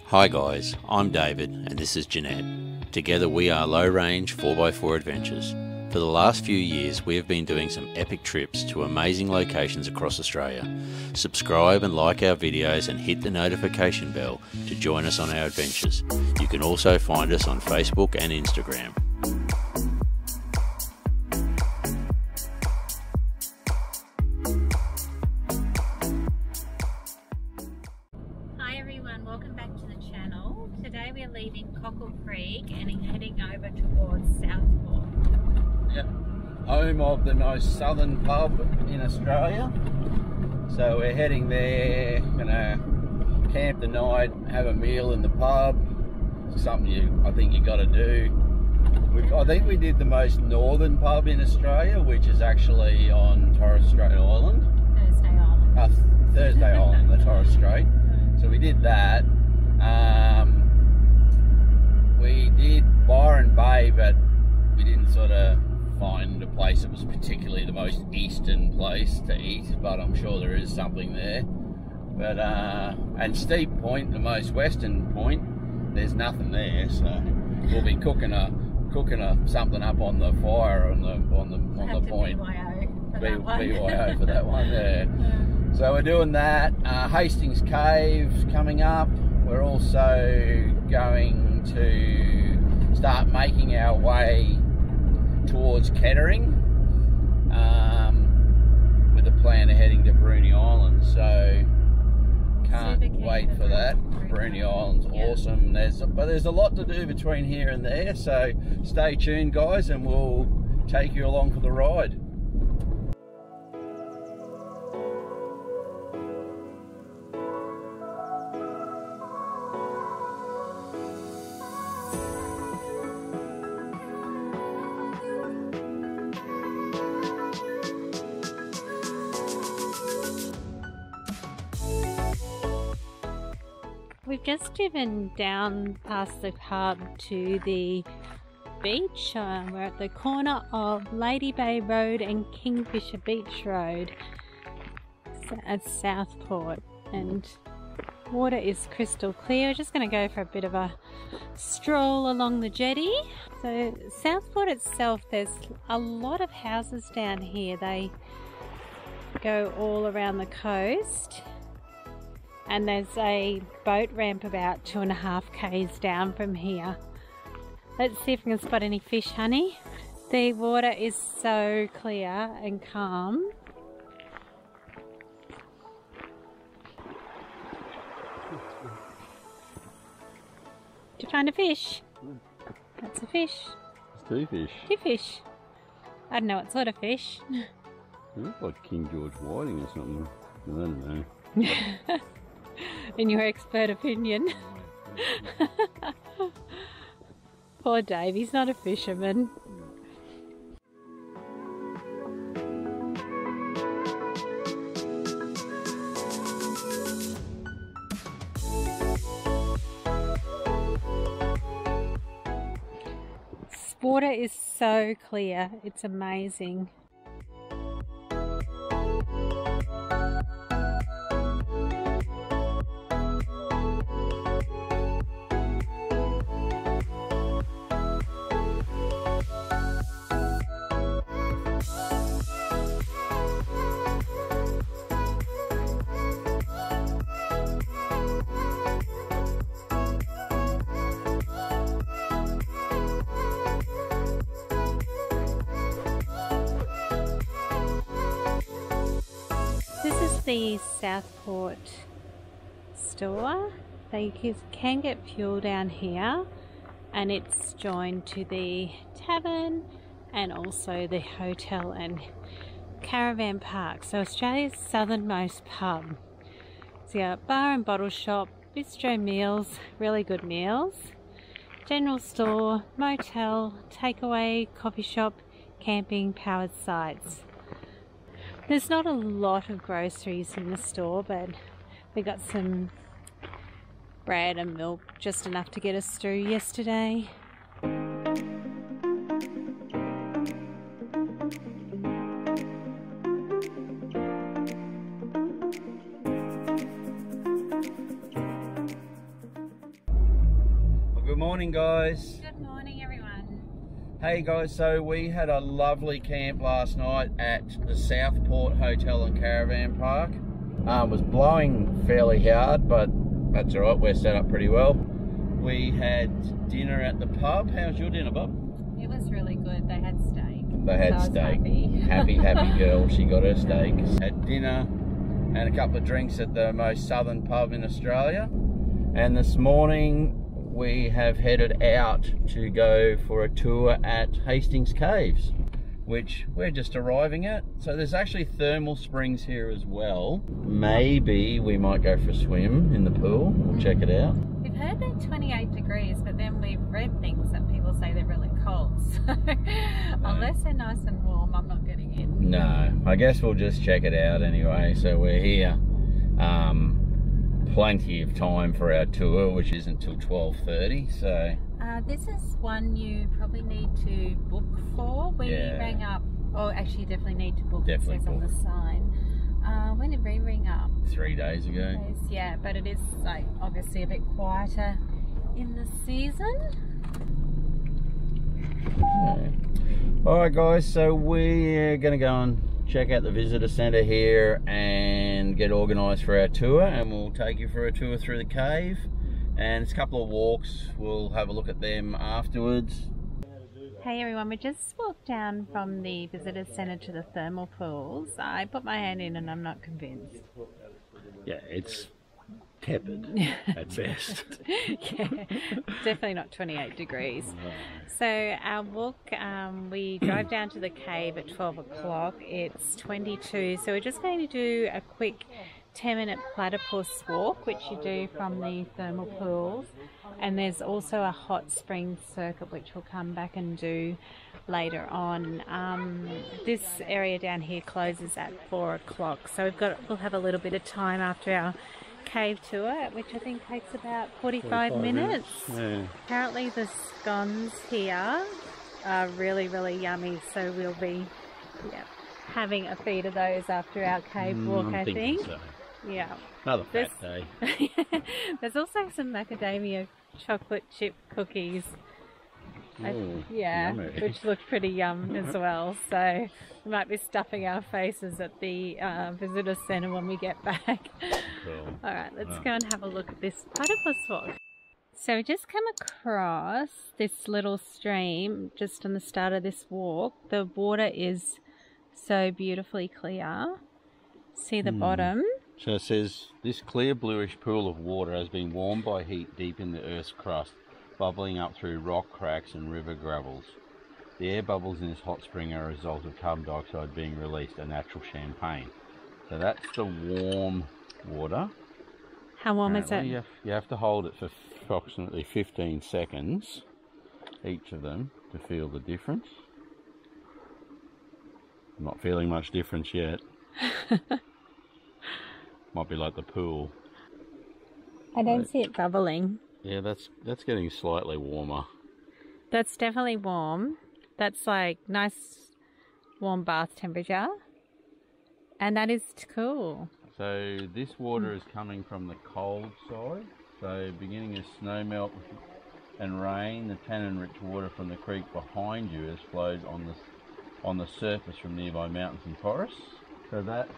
Hi guys, I'm David and this is Jeanette. Together we are Low Range 4x4 Adventures. For the last few years we have been doing some epic trips to amazing locations across Australia. Subscribe and like our videos and hit the notification bell to join us on our adventures. You can also find us on Facebook and Instagram. Welcome back to the channel. Today we are leaving Cockle Creek and heading over towards Southport. Yep, home of the most southern pub in Australia. So we're heading there, gonna camp the night, have a meal in the pub. Something I think you got to do. I think we did the most northern pub in Australia, which is actually on Torres Strait Island. Thursday Island. Thursday Island, the Torres Strait. So we did that. We did Byron Bay, but we didn't sort of find a place that was particularly the most eastern place to eat, but I'm sure there is something there. But and Steep Point, the most western point, there's nothing there, so we'll be cooking something up on the fire on the point. BYO for that one there. Yeah. So we're doing that. Hastings Cave's coming up. We're also going to start making our way towards Kettering with a plan of heading to Bruny Island. So can't wait for that. Bruny Island's awesome. But there's a lot to do between here and there. So stay tuned, guys, and we'll take you along for the ride. We've just driven down past the pub to the beach. We're at the corner of Lady Bay Road and Kingfisher Beach Road at Southport, and water is crystal clear. Just going to go for a bit of a stroll along the jetty. So Southport itself, there's a lot of houses down here. They go all around the coast. And there's a boat ramp about 2.5 k's down from here. Let's see if we can spot any fish, honey. The water is so clear and calm. Did you find a fish? That's a fish. It's two fish. Two fish. I don't know what sort of fish. It looks like King George whiting or something. I don't know. In your expert opinion. Poor Dave, he's not a fisherman. Water is so clear, it's amazing. This is the Southport store. They can get fuel down here, and it's joined to the tavern and also the hotel and caravan park. So Australia's southernmost pub. So you got bar and bottle shop, bistro meals, really good meals, general store, motel, takeaway, coffee shop, camping, powered sites. There's not a lot of groceries in the store, but we got some bread and milk, just enough to get us through yesterday. morning, guys. Good morning, everyone. Hey guys, so we had a lovely camp last night at the Southport Hotel and Caravan Park. It was blowing fairly hard, but that's all right, we're set up pretty well. We had dinner at the pub. How's your dinner, Bob? It was really good. They had steak. They had I was steak. Happy girl. She got her steak. Had dinner and a couple of drinks at the most southern pub in Australia. And this morning we have headed out to go for a tour at Hastings Caves, which we're just arriving at. So there's actually thermal springs here as well. Maybe we might go for a swim in the pool. We'll check it out. We've heard they're 28 degrees, but then we've read things that people say they're really cold. So unless they're nice and warm, I'm not getting in. No, I guess we'll just check it out anyway. So we're here. Plenty of time for our tour, which isn't till 12:30. So this is one you probably need to book for. We rang up, or actually definitely need to book. Definitely it says on the sign. When did we ring up? 3 days ago. Yeah, but it is like obviously a bit quieter in the season. Okay. All right, guys. So we're gonna go and check out the visitor centre here and get organised for our tour, and we'll take you for a tour through the cave, and it's a couple of walks. We'll have a look at them afterwards. Hey everyone, we just walked down from the visitor centre to the thermal pools. I put my hand in and I'm not convinced. Yeah, it's tepid at best. Yeah, definitely not 28 degrees. No. So our walk, we drive down to the cave at 12 o'clock. It's 22, so we're just going to do a quick 10-minute platypus walk, which you do from the thermal pools. And there's also a hot spring circuit, which we'll come back and do later on. This area down here closes at 4 o'clock, so we'll have a little bit of time after our cave tour, which I think takes about 45 minutes. Yeah. Apparently the scones here are really, really yummy, so we'll be having a feed of those after our cave walk, I think. So. Yeah. Another fat day. There's also some macadamia chocolate chip cookies. Ooh, yeah, yummy. Which look pretty yum as well. So we might be stuffing our faces at the visitor centre when we get back. Cool. All right, let's go and have a look at this platypus walk. So we just come across this little stream just on the start of this walk. The water is so beautifully clear. See the bottom? So it says, this clear bluish pool of water has been warmed by heat deep in the Earth's crust, bubbling up through rock cracks and river gravels. The air bubbles in this hot spring are a result of carbon dioxide being released, a natural champagne. So that's the warm water. How warm is it? You have to hold it for approximately 15 seconds, each of them, to feel the difference. I'm not feeling much difference yet. Might be like the pool. I don't see it bubbling. Yeah, that's getting slightly warmer. That's definitely warm. That's like nice warm bath temperature. And that is cool. So this water is coming from the cold side. So beginning of snowmelt and rain, the tannin-rich water from the creek behind you has flowed on the surface from nearby mountains and forests. So that's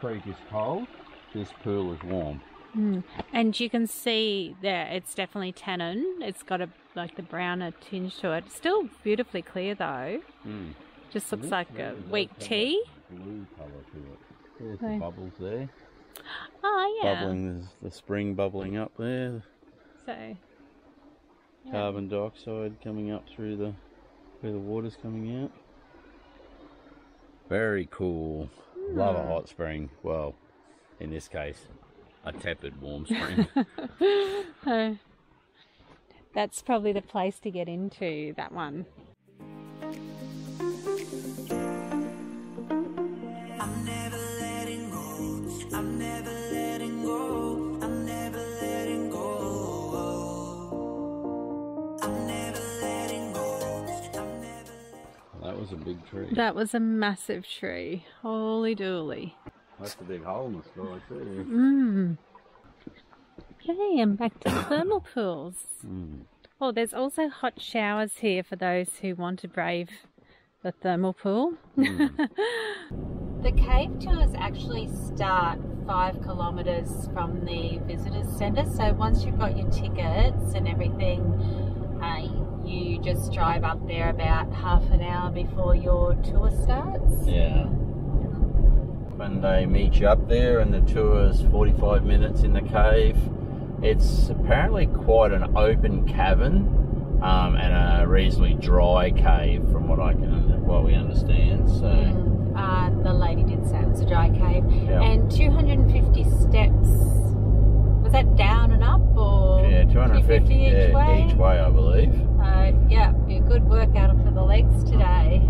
creek is cold, this pool is warm. And you can see there it's definitely tannin. It's got like the browner tinge to it. Still beautifully clear though. Just looks like a weak tea. Blue colour to it. There's the bubbles there. Oh yeah. Bubbling, there's the spring bubbling up there. So carbon dioxide coming up through where the water's coming out. Very cool. Love a hot spring. Well, in this case, a tepid warm spring. That's probably the place to get into, that one. I'm never letting go. I'm never letting go. I'm never letting go. I'm never letting go. I'm never. That was a big tree. That was a massive tree. Holy dooly. That's a big hole in the sky too. Okay, and back to the thermal pools. Oh, there's also hot showers here for those who want to brave the thermal pool. The cave tours actually start 5 kilometres from the visitors centre, so once you've got your tickets and everything, you just drive up there about half an hour before your tour starts. Yeah. When they meet you up there and the tour's 45 minutes in the cave, it's apparently quite an open cavern and a reasonably dry cave from what we understand. So the lady did say it was a dry cave. Yep. And 250 steps. Was that down and up, or? Yeah, 250 each way? Each way, I believe. Yeah, be a good workout for the legs today.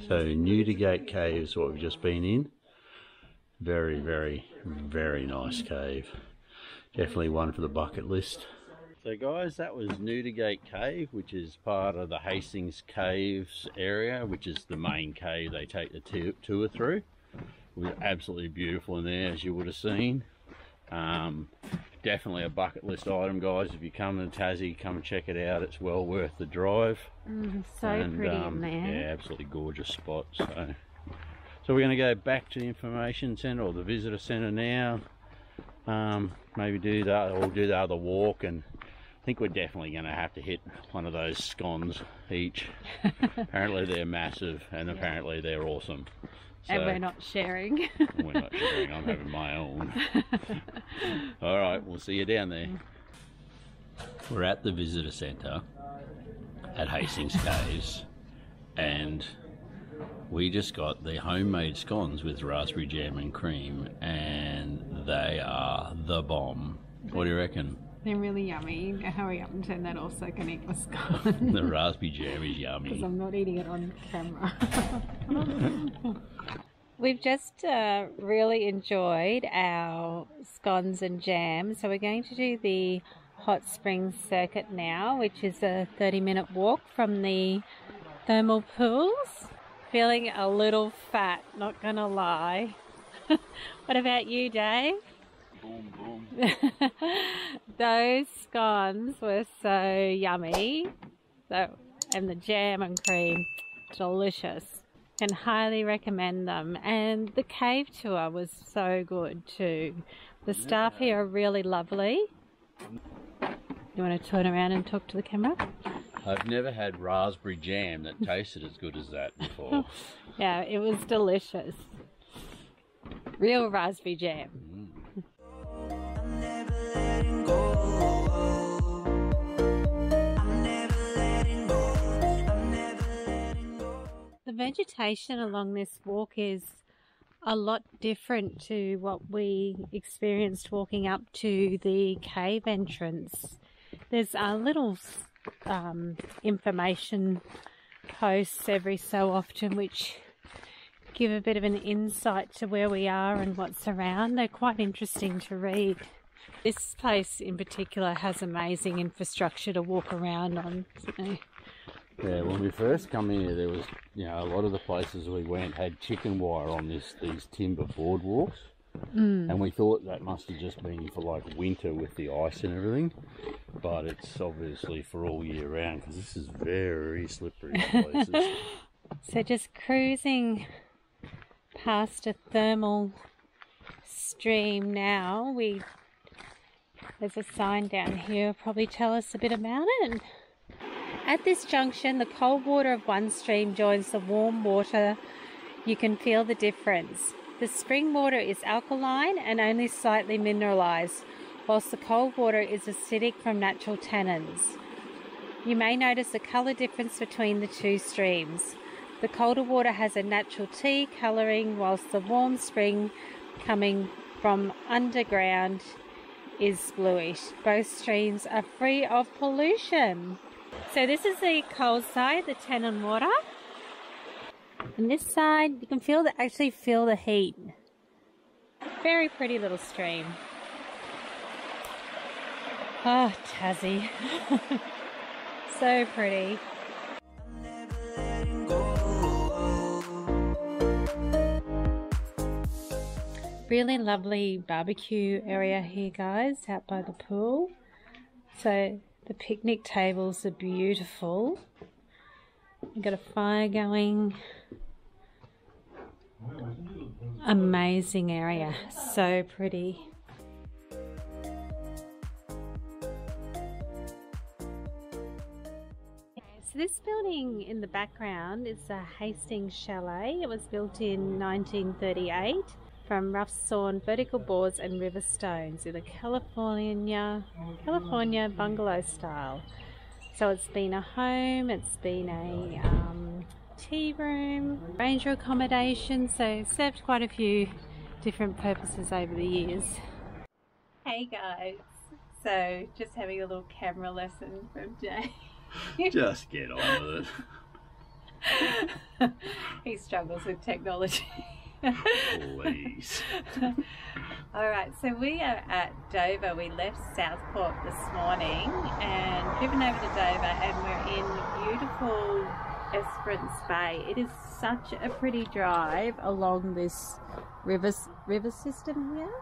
So Newdigate Cave is what we've just been in. Very, very, very nice cave. Definitely one for the bucket list. So guys, that was Newdigate Cave, which is part of the Hastings Caves area, which is the main cave they take the tour through. It was absolutely beautiful in there, as you would have seen. Definitely a bucket list item, guys. If you come to Tassie, come and check it out. It's well worth the drive. So pretty in there. Yeah, absolutely gorgeous spot. So we're going to go back to the information centre or the visitor centre now. Maybe do that, or do the other walk, and I think we're definitely going to have to hit one of those scones each. Apparently they're massive, and apparently they're awesome. So, and we're not sharing. We're not sharing, I'm having my own. Alright, we'll see you down there. We're at the visitor centre at Hastings Caves, and we just got the homemade scones with raspberry jam and cream, and they are the bomb. What do you reckon? They're really yummy. Hurry up and turn that off so I can eat my scone. The raspberry jam is yummy. Because I'm not eating it on camera. We've just really enjoyed our scones and jam, so we're going to do the hot springs circuit now, which is a 30-minute walk from the thermal pools. Feeling a little fat, not gonna lie. What about you, Dave? Boom, boom. Those scones were so yummy. And the jam and cream, delicious. Can highly recommend them. And the cave tour was so good too. The staff here are really lovely. You want to turn around and talk to the camera? I've never had raspberry jam that tasted as good as that before. Yeah, it was delicious. Real raspberry jam. The vegetation along this walk is a lot different to what we experienced walking up to the cave entrance. There's a little information posts every so often which give a bit of an insight to where we are and what's around. They're quite interesting to read. This place in particular has amazing infrastructure to walk around on. So. Yeah, when we first come in here, there was, a lot of the places we went had chicken wire on these timber boardwalks. And we thought that must have just been for like winter with the ice and everything, but it's obviously for all year round because this is very slippery in places. So just cruising past a thermal stream now. There's a sign down here, will probably tell us a bit about it. At this junction, the cold water of one stream joins the warm water. You can feel the difference. The spring water is alkaline and only slightly mineralised, whilst the cold water is acidic from natural tannins. You may notice a colour difference between the two streams. The colder water has a natural tea colouring, whilst the warm spring coming from underground is bluish. Both streams are free of pollution. So this is the cold side, the tannin water. And this side, you can actually feel the heat. Very pretty little stream. Oh, Tassie. So pretty. Really lovely barbecue area here, guys, out by the pool. So the picnic tables are beautiful. We've got a fire going. Amazing area, so pretty. So this building in the background is a Hastings chalet. It was built in 1938 from rough sawn vertical boards and river stones in a California bungalow style. So it's been a home, it's been a tea room, ranger accommodation, so served quite a few different purposes over the years. Hey guys, so just having a little camera lesson from Jay. Just get on with it. He struggles with technology. Please. Alright, so we are at Dover. We left Southport this morning and driven over to Dover, and we're in beautiful Esperance Bay. It is such a pretty drive along this river system here.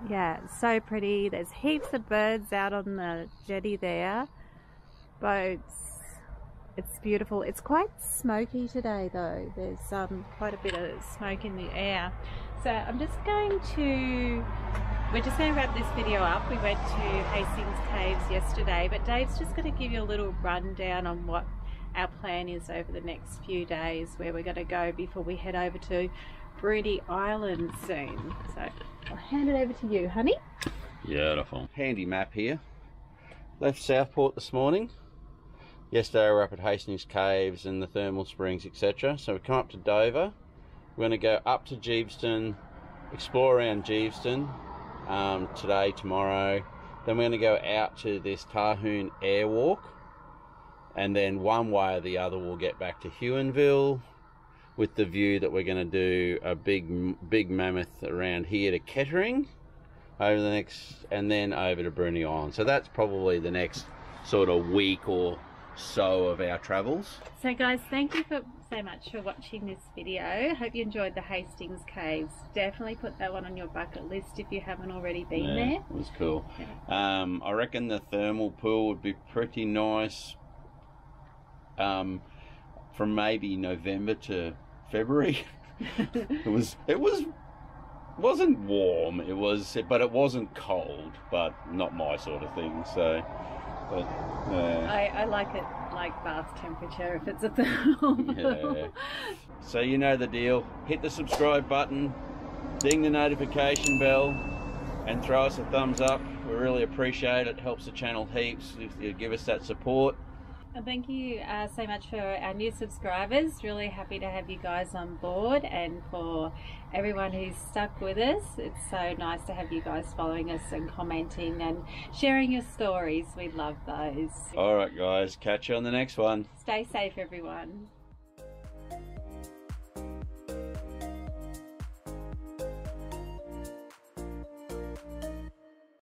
Yeah, it's so pretty. There's heaps of birds out on the jetty there. Boats. It's beautiful. It's quite smoky today though. There's quite a bit of smoke in the air. So we're just going to wrap this video up. We went to Hastings Caves yesterday, but Dave's just going to give you a little rundown on what our plan is over the next few days, where we're going to go before we head over to Bruny Island soon. So I'll hand it over to you, honey. Beautiful. Handy map here. Left Southport this morning. Yesterday we were up at Hastings Caves and the thermal springs, etc. So we come up to Dover. We're going to go up to Jeeveston, explore around Jeeveston today, tomorrow. Then we're going to go out to this Tarhoon Airwalk, and then one way or the other we'll get back to Huonville, with the view that we're going to do a big mammoth around here to Kettering over the next, and then over to Bruny Island. So that's probably the next sort of week or so of our travels. So guys, thank you so much for watching this video. Hope you enjoyed the Hastings Caves. Definitely put that one on your bucket list if you haven't already been there. It was cool. Yeah. I reckon the thermal pool would be pretty nice from maybe November to February. it wasn't warm, but it wasn't cold, but not my sort of thing. So but I like it like bath temperature if it's a thermal. Yeah. So you know the deal. Hit the subscribe button, ding the notification bell, and throw us a thumbs up. We really appreciate it. Helps the channel heaps if you give us that support. And thank you so much for our new subscribers. Really happy to have you guys on board, and for everyone who's stuck with us, it's so nice to have you guys following us and commenting and sharing your stories. We love those. All right guys, catch you on the next one. Stay safe everyone.